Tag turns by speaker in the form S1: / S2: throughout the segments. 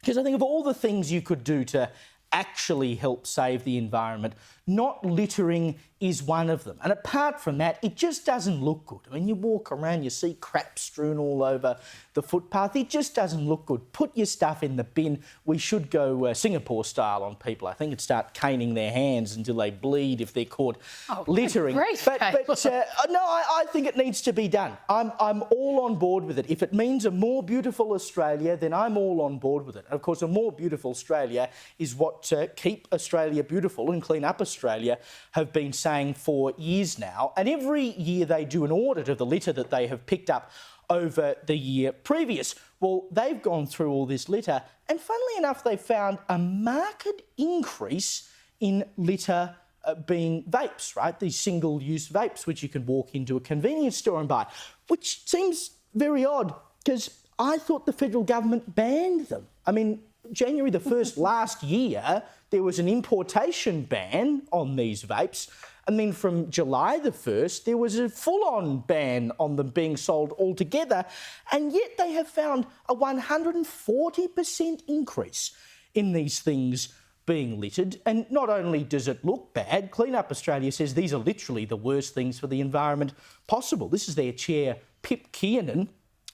S1: Because I think of all the things you could do to actually help save the environment, not littering is one of them. And apart from that, it just doesn't look good. I mean, you walk around, you see crap strewn all over the footpath. It just doesn't look good. Put your stuff in the bin. We should go Singapore style on people, I think, and start caning their hands until they bleed if they're caught littering. But no, I think it needs to be done. I'm all on board with it. If it means a more beautiful Australia, then I'm all on board with it. And of course, a more beautiful Australia is what Keep Australia Beautiful and Clean Up Australia have been saying for years now. And every year they do an audit of the litter that they have picked up over the year previous. Well, they've gone through all this litter and funnily enough, they found a marked increase in litter being vapes, right? These single-use vapes, which you can walk into a convenience store and buy, which seems very odd because I thought the federal government banned them. I mean, January the 1st last year, there was an importation ban on these vapes. And then from July the 1st, there was a full-on ban on them being sold altogether. And yet they have found a 140% increase in these things being littered. And not only does it look bad, Clean Up Australia says these are literally the worst things for the environment possible. This is their chair, Pip Kiernan.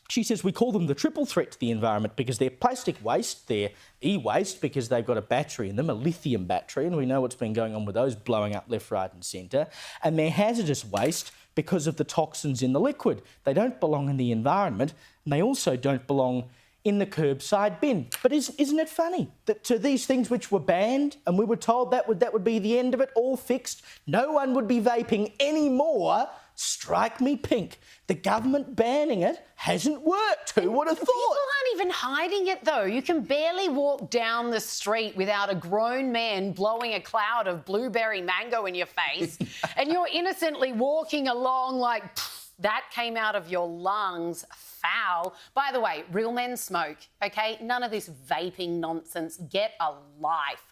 S1: She says we call them the triple threat to the environment because they're plastic waste, they're e-waste because they've got a battery in them, a lithium battery, and we know what's been going on with those blowing up left, right and centre, and they're hazardous waste because of the toxins in the liquid. They don't belong in the environment and they also don't belong in the curbside bin. But isn't it funny that to these things which were banned and we were told that would be the end of it, all fixed, no one would be vaping anymore? Strike me pink. The government banning it hasn't worked. Who would have thought?
S2: People aren't even hiding it, though. You can barely walk down the street without a grown man blowing a cloud of blueberry mango in your face and you're innocently walking along like, that came out of your lungs. Foul. By the way, real men smoke, OK? None of this vaping nonsense. Get a life.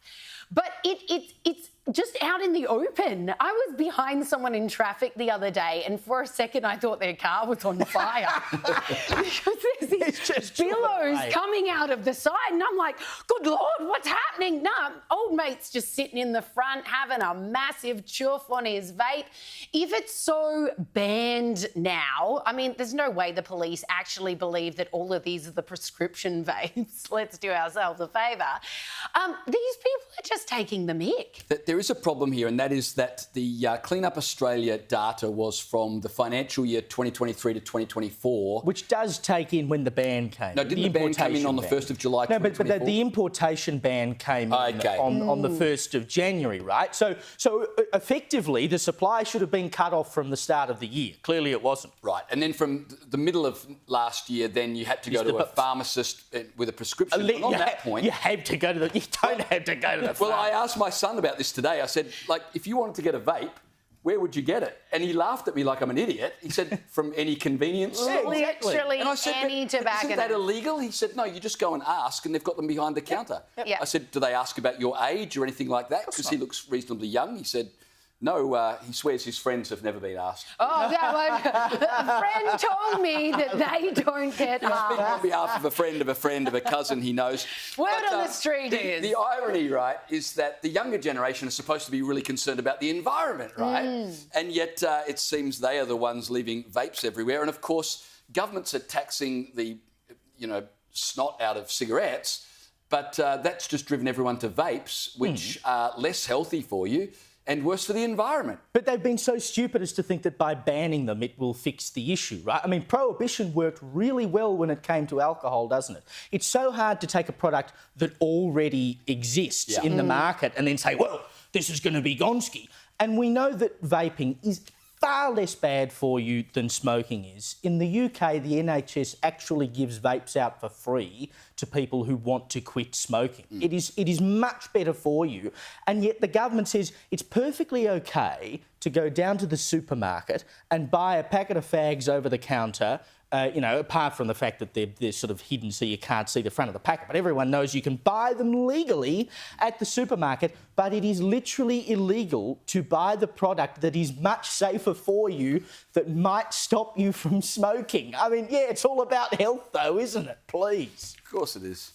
S2: But it's just out in the open. I was behind someone in traffic the other day and for a second I thought their car was on fire because there's these billows coming out of the side and I'm like, good Lord, what's happening? No, old mate's just sitting in the front having a massive chuff on his vape. If it's so banned now, I mean, there's no way the police actually believe that all of these are the prescription vapes. Let's do ourselves a favour. These people are just taking the mick.
S3: There is a problem here, and that is that the Clean Up Australia data was from the financial year 2023 to 2024.
S1: Which does take in when the ban came.
S3: No, didn't the ban come in on the 1st of July 2024?
S1: No, but the importation ban came in on the 1st of January, right? So effectively, the supply should have been cut off from the start of the year. Clearly it wasn't.
S3: Right, and then from the middle of last year, then you had to go to a pharmacist with a prescription. And on that point...
S1: You have to go to the... You don't have to go to the
S3: Well, I asked my son about this today. I said, like, if you wanted to get a vape, where would you get it? And he laughed at me like I'm an idiot. He said, from any convenience store.
S2: Literally
S3: and I said,
S2: any tobacco.
S3: Isn't that illegal? He said, no, you just go and ask and they've got them behind the counter.
S2: Yep.
S3: I said, do they ask about your age or anything like that? Because he looks reasonably young. He said, no, he swears his friends have never been asked.
S2: Oh, a friend told me that they don't get asked.
S3: Speaking on behalf of a friend of a cousin he knows.
S2: Word on the street is.
S3: The irony, right, is that the younger generation is supposed to be really concerned about the environment, right? And yet it seems they are the ones leaving vapes everywhere. And, of course, governments are taxing the, snot out of cigarettes, but that's just driven everyone to vapes, which are less healthy for you and worse for the environment.
S1: But they've been so stupid as to think that by banning them it will fix the issue, right? I mean, prohibition worked really well when it came to alcohol, doesn't it? It's so hard to take a product that already exists in the market and then say, well, this is going to be Gonski. And we know that vaping is far less bad for you than smoking is. In the UK, the NHS actually gives vapes out for free to people who want to quit smoking. It is much better for you. And yet the government says it's perfectly OK to go down to the supermarket and buy a packet of fags over the counter, apart from the fact that they're sort of hidden so you can't see the front of the packet. But everyone knows you can buy them legally at the supermarket, but it is literally illegal to buy the product that is much safer for you that might stop you from smoking. I mean, yeah, it's all about health though, isn't it? Please.
S3: Of course it is.